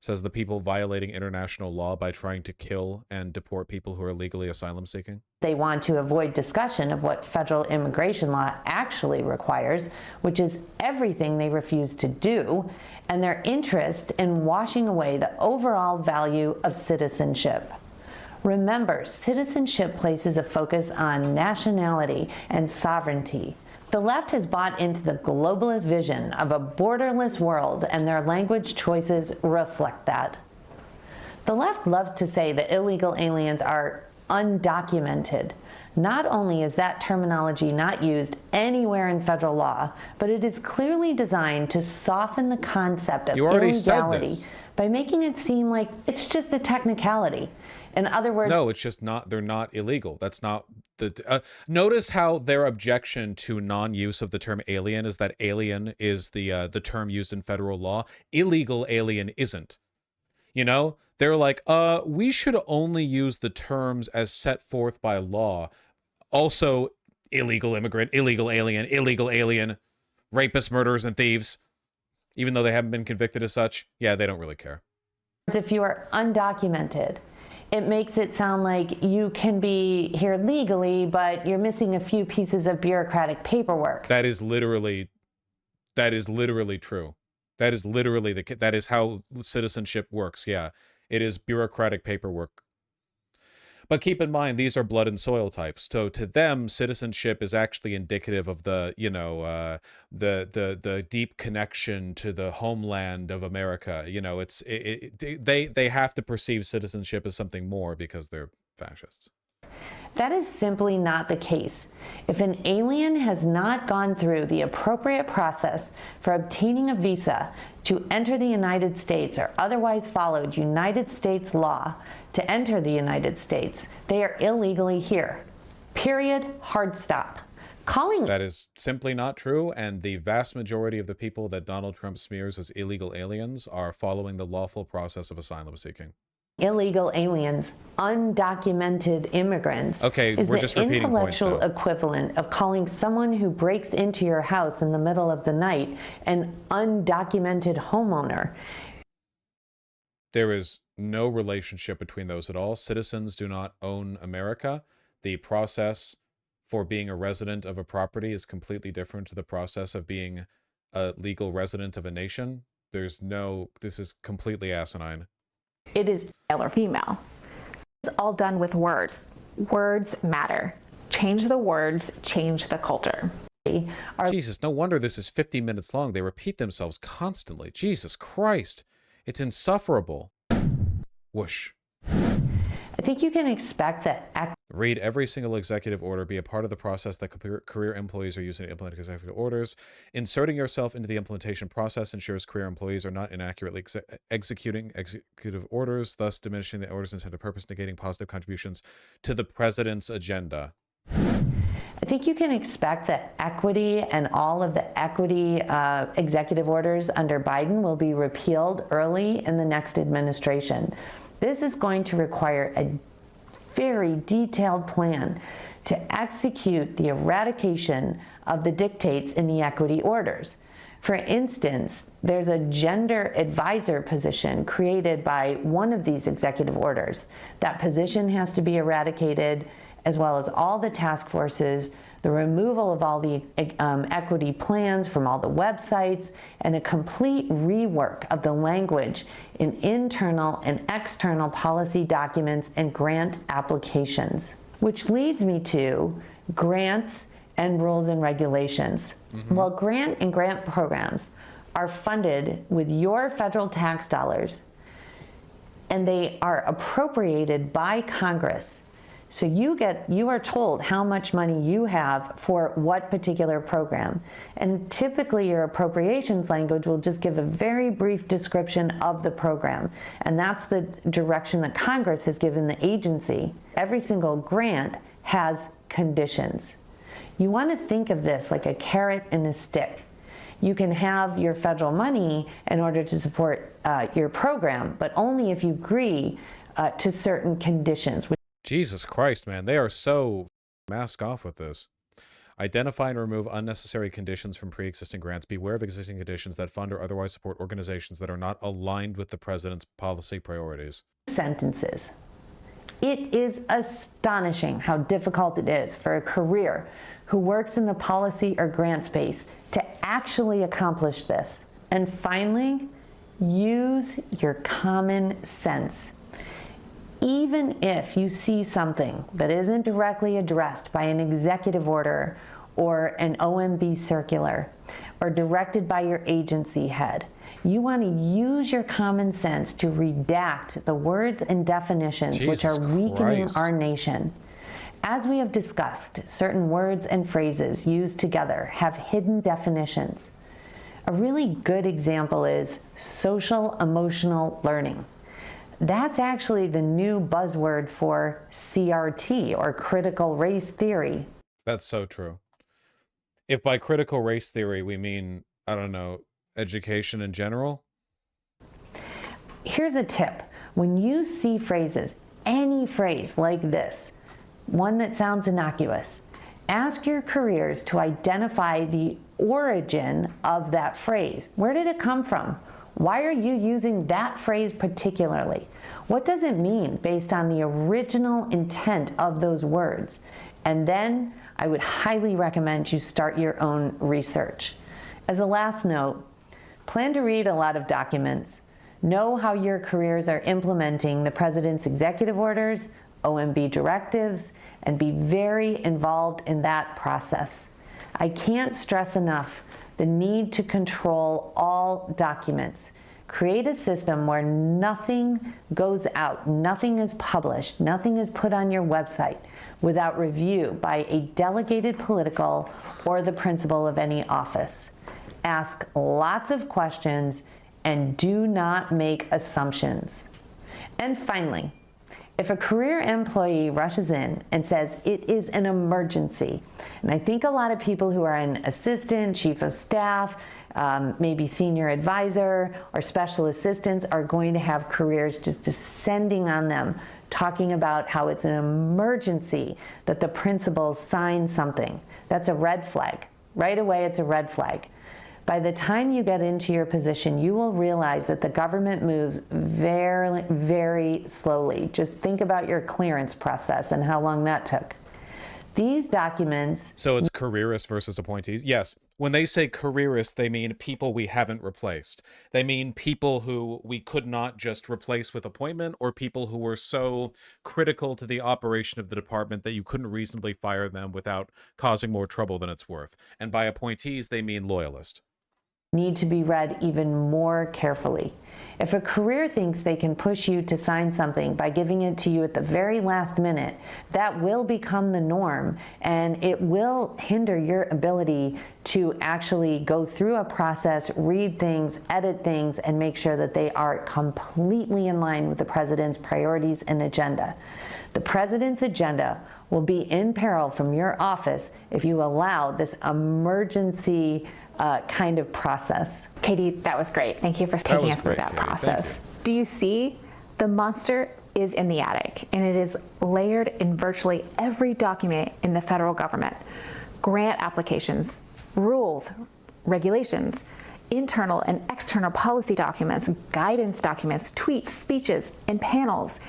Says the people violating international law by trying to kill and deport people who are legally asylum seeking. They want to avoid discussion of what federal immigration law actually requires, which is everything they refuse to do, and their interest in washing away the overall value of citizenship. Remember, citizenship places a focus on nationality and sovereignty. The left has bought into the globalist vision of a borderless world, and their language choices reflect that. The left loves to say that illegal aliens are undocumented. Not only is that terminology not used anywhere in federal law, but it is clearly designed to soften the concept of illegality by making it seem like it's just a technicality. In other words... No, it's just not, they're not illegal. That's not the... notice how their objection to non-use of the term alien is that alien is the term used in federal law. Illegal alien isn't. You know? They're like, we should only use the terms as set forth by law. Also, illegal immigrant, illegal alien, rapists, murderers, and thieves. Even though they haven't been convicted as such, yeah, they don't really care. If you are undocumented, it makes it sound like you can be here legally, but you're missing a few pieces of bureaucratic paperwork. That is literally true. That is literally that is how citizenship works. Yeah, it is bureaucratic paperwork. But keep in mind, these are blood and soil types. So to them, citizenship is actually indicative of the, you know, the deep connection to the homeland of America. You know, they have to perceive citizenship as something more because they're fascists. That is simply not the case. If an alien has not gone through the appropriate process for obtaining a visa to enter the United States or otherwise followed United States law to enter the United States, they are illegally here. Period. Hard stop. That is simply not true, and the vast majority of the people that Donald Trump smears as illegal aliens are following the lawful process of asylum seeking. Illegal aliens, undocumented immigrants, okay, is we're just the repeating intellectual points now. equivalent of calling someone who breaks into your house in the middle of the night an undocumented homeowner. There is no relationship between those at all. Citizens do not own America. The process for being a resident of a property is completely different to the process of being a legal resident of a nation. This is completely asinine. It is male or female. It's all done with words. Words matter. Change the words, change the culture. Jesus, no wonder this is 50 minutes long. They repeat themselves constantly. Jesus Christ. It's insufferable. Whoosh. I think you can expect that. Read every single executive order. Be a part of the process that career employees are using to implement executive orders. Inserting yourself into the implementation process ensures career employees are not inaccurately executing executive orders, thus diminishing the order's intended purpose, negating positive contributions to the president's agenda. I think you can expect that equity and all of the equity executive orders under Biden will be repealed early in the next administration. This is going to require a very detailed plan to execute the eradication of the dictates in the equity orders. For instance, there's a gender advisor position created by one of these executive orders. That position has to be eradicated, as well as all the task forces, the removal of all the equity plans from all the websites, and a complete rework of the language in internal and external policy documents and grant applications. Which leads me to grants and rules and regulations. Well, grant and grant programs are funded with your federal tax dollars, and they are appropriated by Congress. So you are told how much money you have for what particular program. And typically your appropriations language will just give a very brief description of the program. And that's the direction that Congress has given the agency. Every single grant has conditions. You want to think of this like a carrot and a stick. You can have your federal money in order to support your program, but only if you agree to certain conditions. Jesus Christ, man. They are so mask off with this. Identify and remove unnecessary conditions from pre-existing grants. Beware of existing conditions that fund or otherwise support organizations that are not aligned with the president's policy priorities. Sentences. It is astonishing how difficult it is for a career who works in the policy or grant space to actually accomplish this. And finally, use your common sense. Even if you see something that isn't directly addressed by an executive order or an OMB circular or directed by your agency head, you want to use your common sense to redact the words and definitions which are weakening our nation. As we have discussed, certain words and phrases used together have hidden definitions. A really good example is social emotional learning. That's actually the new buzzword for CRT, or critical race theory. That's so true. If by critical race theory we mean, I don't know, education in general? Here's a tip. When you see phrases, any phrase like this, one that sounds innocuous, ask your careers to identify the origin of that phrase. Where did it come from? Why are you using that phrase particularly? What does it mean based on the original intent of those words? And then I would highly recommend you start your own research. As a last note, plan to read a lot of documents. Know how your careers are implementing the president's executive orders, OMB directives, and be very involved in that process. I can't stress enough the need to control all documents. Create a system where nothing goes out, nothing is published, nothing is put on your website without review by a delegated political or the principal of any office. Ask lots of questions and do not make assumptions. And finally, if a career employee rushes in and says it is an emergency, and I think a lot of people who are an assistant, chief of staff, maybe senior advisor or special assistants are going to have careers just descending on them, talking about how it's an emergency that the principal sign something. That's a red flag. Right away, it's a red flag. By the time you get into your position, you will realize that the government moves very, very slowly. Just think about your clearance process and how long that took. These documents... So it's careerists versus appointees? Yes. When they say careerists, they mean people we haven't replaced. They mean people who we could not just replace with appointment, or people who were so critical to the operation of the department that you couldn't reasonably fire them without causing more trouble than it's worth. And by appointees, they mean loyalist. Need to be read even more carefully. If a career thinks they can push you to sign something by giving it to you at the very last minute, that will become the norm, and it will hinder your ability to actually go through a process, read things, edit things, and make sure that they are completely in line with the president's priorities and agenda. The president's agenda will be in peril from your office if you allow this emergency kind of process. Katie, that was great. Thank you for taking us through that process. Do you see? The monster is in the attic, and it is layered in virtually every document in the federal government. Grant applications, rules, regulations, internal and external policy documents, guidance documents, tweets, speeches, and panels.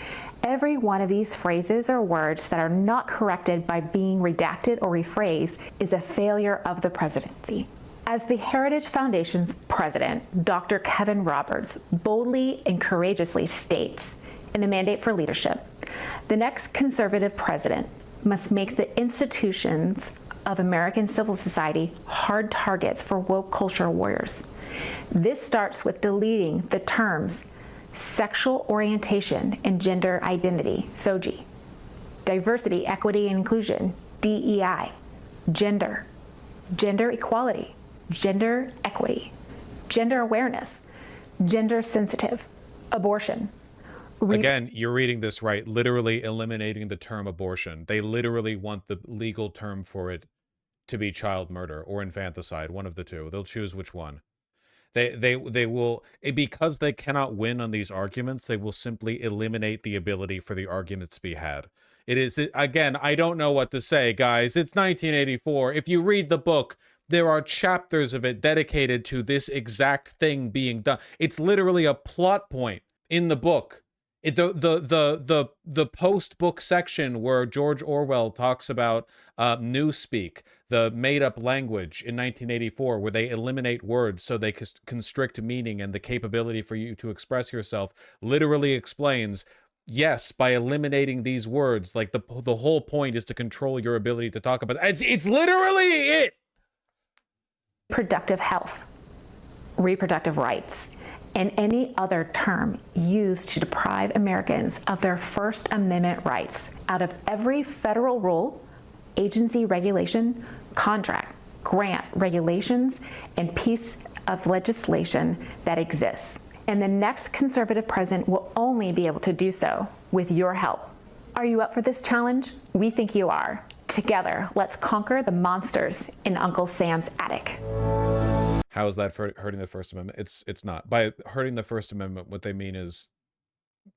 Every one of these phrases or words that are not corrected by being redacted or rephrased is a failure of the presidency. As the Heritage Foundation's president, Dr. Kevin Roberts, boldly and courageously states in the Mandate for Leadership, the next conservative president must make the institutions of American civil society hard targets for woke culture warriors. This starts with deleting the terms sexual orientation and gender identity, SOGI, diversity, equity, and inclusion, DEI, gender equality, gender equity, gender awareness, gender sensitive, abortion. Again, you're reading this right, literally eliminating the term abortion. They literally want the legal term for it to be child murder or infanticide, one of the two. They'll choose which one. They will, because they cannot win on these arguments, they will simply eliminate the ability for the arguments to be had. It is, again, I don't know what to say, guys. It's 1984. If you read the book, there are chapters of it dedicated to this exact thing being done. It's literally a plot point in the book. The post-book section where George Orwell talks about newspeak, the made-up language in 1984, where they eliminate words so they constrict meaning and the capability for you to express yourself, literally explains, yes, by eliminating these words, like the whole point is to control your ability to talk about it. It's literally it. Reproductive health, reproductive rights, and any other term used to deprive Americans of their First Amendment rights out of every federal rule, agency regulation, contract, grant, regulations, and piece of legislation that exists. And the next conservative president will only be able to do so with your help. Are you up for this challenge? We think you are. Together, let's conquer the monsters in Uncle Sam's attic. How is that for hurting the First Amendment? It's not. By hurting the First Amendment, what they mean is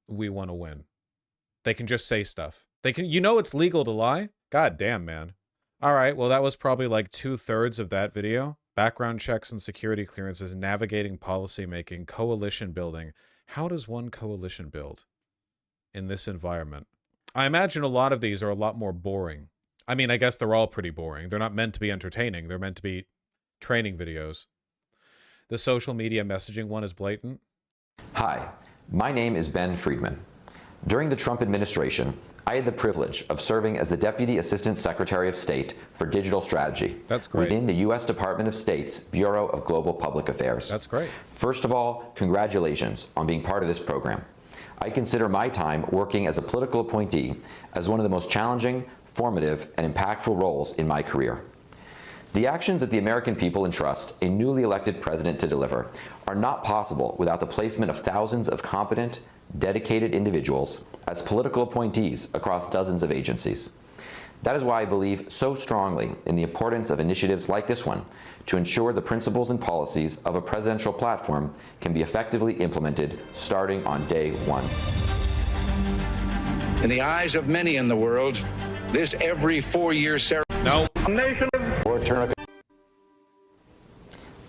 we want to win. They can just say stuff. They can, it's legal to lie? God damn, man. All right, well, that was probably like 2/3 of that video. Background checks and security clearances, navigating policymaking, coalition building. How does one coalition build in this environment? I imagine a lot of these are a lot more boring. I mean, I guess they're all pretty boring. They're not meant to be entertaining. They're meant to be training videos. The social media messaging one is blatant. Hi, my name is Ben Friedman. During the Trump administration, I had the privilege of serving as the Deputy Assistant Secretary of State for Digital Strategy. That's great. Within the U.S. Department of State's Bureau of Global Public Affairs. That's great. First of all, congratulations on being part of this program. I consider my time working as a political appointee as one of the most challenging, formative, and impactful roles in my career. The actions that the American people entrust a newly elected president to deliver are not possible without the placement of thousands of competent, dedicated individuals as political appointees across dozens of agencies. That is why I believe so strongly in the importance of initiatives like this one to ensure the principles and policies of a presidential platform can be effectively implemented starting on day one. In the eyes of many in the world, this every 4-year ceremony. No.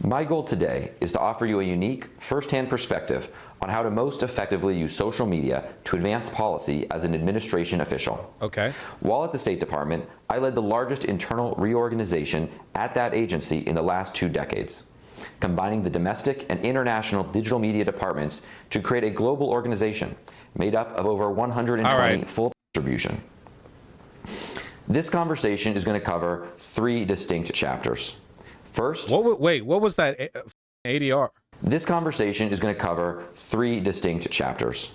My goal today is to offer you a unique, first-hand perspective on how to most effectively use social media to advance policy as an administration official. Okay. While at the State Department, I led the largest internal reorganization at that agency in the last 2 decades, combining the domestic and international digital media departments to create a global organization made up of over 120 full distribution. This conversation is going to cover 3 distinct chapters. First, wait, what was that ADR? This conversation is going to cover 3 distinct chapters.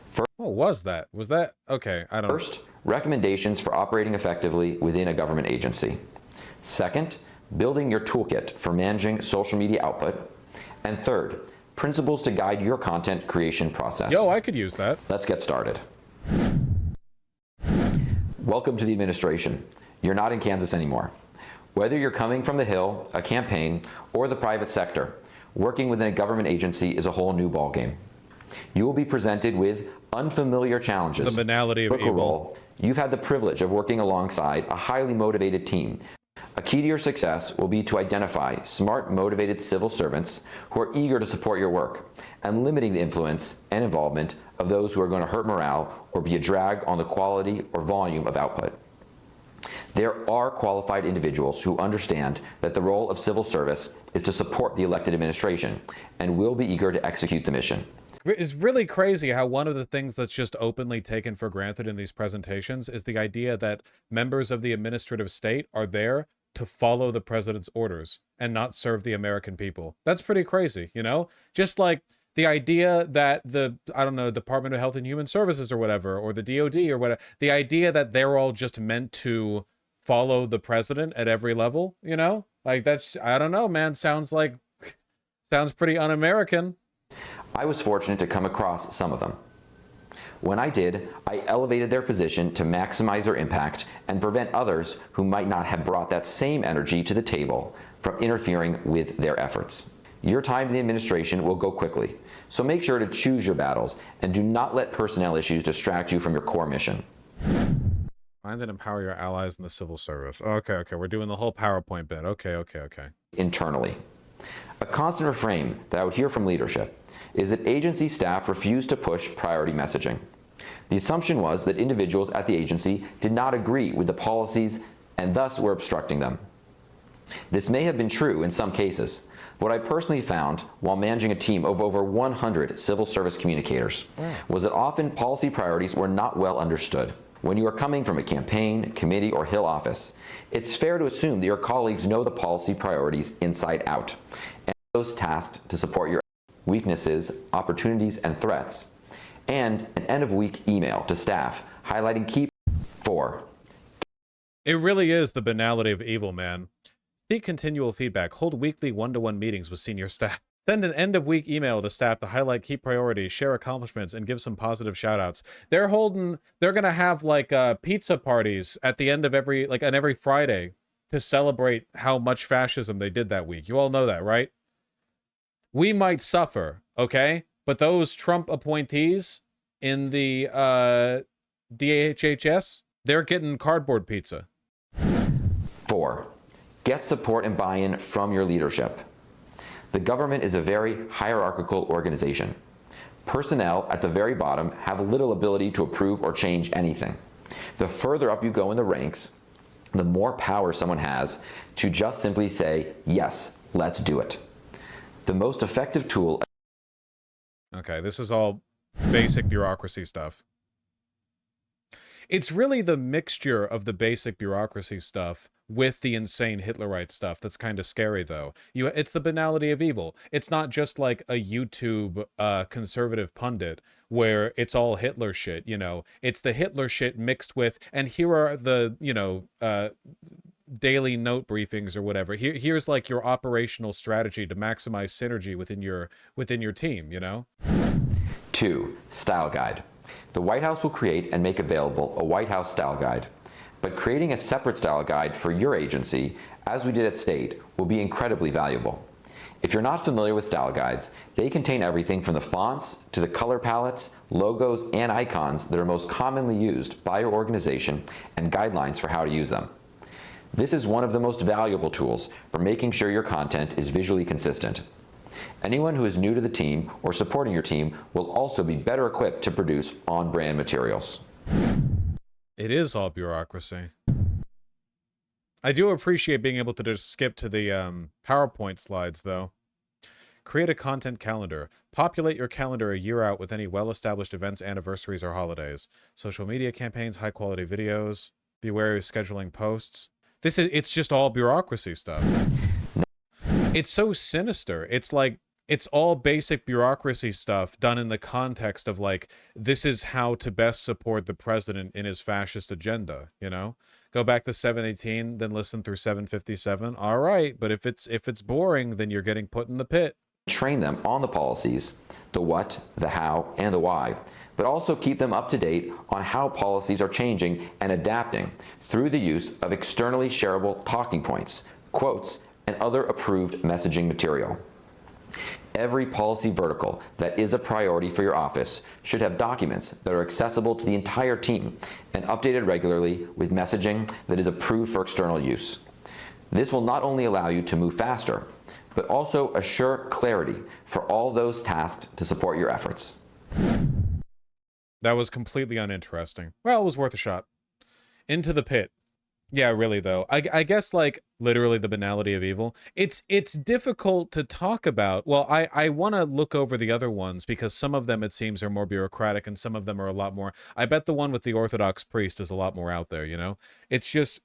First, what was that? Was that okay? I don't know. First, recommendations for operating effectively within a government agency. Second, building your toolkit for managing social media output. And third, principles to guide your content creation process. Yo, I could use that. Let's get started. Welcome to the administration. You're not in Kansas anymore. Whether you're coming from the Hill, a campaign, or the private sector, working within a government agency is a whole new ballgame. You will be presented with unfamiliar challenges. The banality of evil. Role, you've had the privilege of working alongside a highly motivated team. A key to your success will be to identify smart, motivated civil servants who are eager to support your work, and limiting the influence and involvement of those who are going to hurt morale or be a drag on the quality or volume of output. There are qualified individuals who understand that the role of civil service is to support the elected administration and will be eager to execute the mission. It's really crazy how one of the things that's just openly taken for granted in these presentations is the idea that members of the administrative state are there to follow the president's orders and not serve the American people. That's pretty crazy, you know? Just like the idea that the, I don't know, Department of Health and Human Services or whatever, or the DOD or whatever, the idea that they're all just meant to follow the president at every level, you know? Like that's, I don't know, man, sounds pretty un-American. I was fortunate to come across some of them. When I did, I elevated their position to maximize their impact and prevent others who might not have brought that same energy to the table from interfering with their efforts. Your time in the administration will go quickly, so make sure to choose your battles and do not let personnel issues distract you from your core mission. Find and empower your allies in the civil service. Okay, we're doing the whole PowerPoint bit. Okay. Internally. A constant refrain that I would hear from leadership is that agency staff refused to push priority messaging. The assumption was that individuals at the agency did not agree with the policies and thus were obstructing them. This may have been true in some cases. What I personally found while managing a team of over 100 civil service communicators was that often policy priorities were not well understood. When you are coming from a campaign, committee, or Hill office, it's fair to assume that your colleagues know the policy priorities inside out and those tasked to support your weaknesses, opportunities, and threats, and an end-of-week email to staff highlighting key 4. It really is the banality of evil, man. Seek continual feedback. Hold weekly one-to-one meetings with senior staff. Send an end-of-week email to staff to highlight key priorities, share accomplishments, and give some positive shout-outs. They're gonna have like pizza parties at the end of every Friday to celebrate how much fascism they did that week. You all know that, right? We might suffer, okay? But those Trump appointees in the DHHS, they're getting cardboard pizza. 4. Get support and buy-in from your leadership. The government is a very hierarchical organization. Personnel at the very bottom have little ability to approve or change anything. The further up you go in the ranks, the more power someone has to just simply say, yes, let's do it. The most effective tool. Okay, this is all basic bureaucracy stuff. It's really the mixture of the basic bureaucracy stuff with the insane Hitlerite stuff that's kind of scary, though. It's the banality of evil. It's not just like a YouTube conservative pundit where it's all Hitler shit, you know. It's the Hitler shit mixed with, and here are the, you know, daily note briefings or whatever. Here's like your operational strategy to maximize synergy within your team, you know? 2. Style guide. The White House will create and make available a White House style guide. But creating a separate style guide for your agency, as we did at State, will be incredibly valuable. If you're not familiar with style guides, they contain everything from the fonts to the color palettes, logos, and icons that are most commonly used by your organization and guidelines for how to use them. This is one of the most valuable tools for making sure your content is visually consistent. Anyone who is new to the team or supporting your team will also be better equipped to produce on-brand materials. It is all bureaucracy. I do appreciate being able to just skip to the PowerPoint slides, though. Create a content calendar. Populate your calendar a year out with any well-established events, anniversaries, or holidays. Social media campaigns, high-quality videos. Be wary of scheduling posts. It's just all bureaucracy stuff. It's so sinister. It's like, it's all basic bureaucracy stuff done in the context of like, this is how to best support the president in his fascist agenda, you know? Go back to 718, then listen through 757. All right, but if it's boring, then you're getting put in the pit. Train them on the policies, the what, the how, and the why, but also keep them up to date on how policies are changing and adapting through the use of externally shareable talking points, quotes, and other approved messaging material. Every policy vertical that is a priority for your office should have documents that are accessible to the entire team and updated regularly with messaging that is approved for external use. This will not only allow you to move faster, but also assure clarity for all those tasked to support your efforts. That was completely uninteresting. Well, it was worth a shot. Into the pit. Yeah, really, though. I guess, like, literally the banality of evil. It's difficult to talk about. Well, I want to look over the other ones because some of them, it seems, are more bureaucratic and some of them are a lot more... I bet the one with the Orthodox priest is a lot more out there, you know? It's just...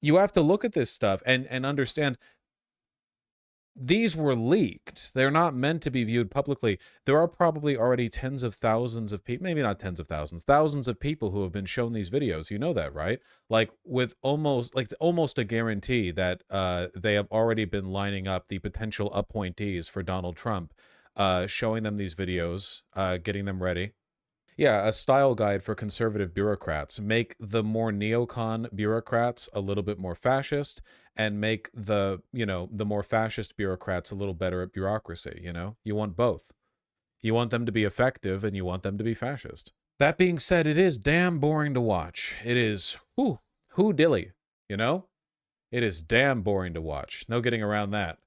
You have to look at this stuff and understand... These were leaked. They're not meant to be viewed publicly. There are probably already tens of thousands of people, maybe not tens of thousands, thousands of people who have been shown these videos. You know that, right? Like with almost a guarantee that they have already been lining up the potential appointees for Donald Trump, showing them these videos, getting them ready. Yeah, a style guide for conservative bureaucrats. Make the more neocon bureaucrats a little bit more fascist, and make the, you know, the more fascist bureaucrats a little better at bureaucracy, you know? You want both. You want them to be effective, and you want them to be fascist. That being said, it is damn boring to watch. It is, whoo dilly, you know? It is damn boring to watch. No getting around that.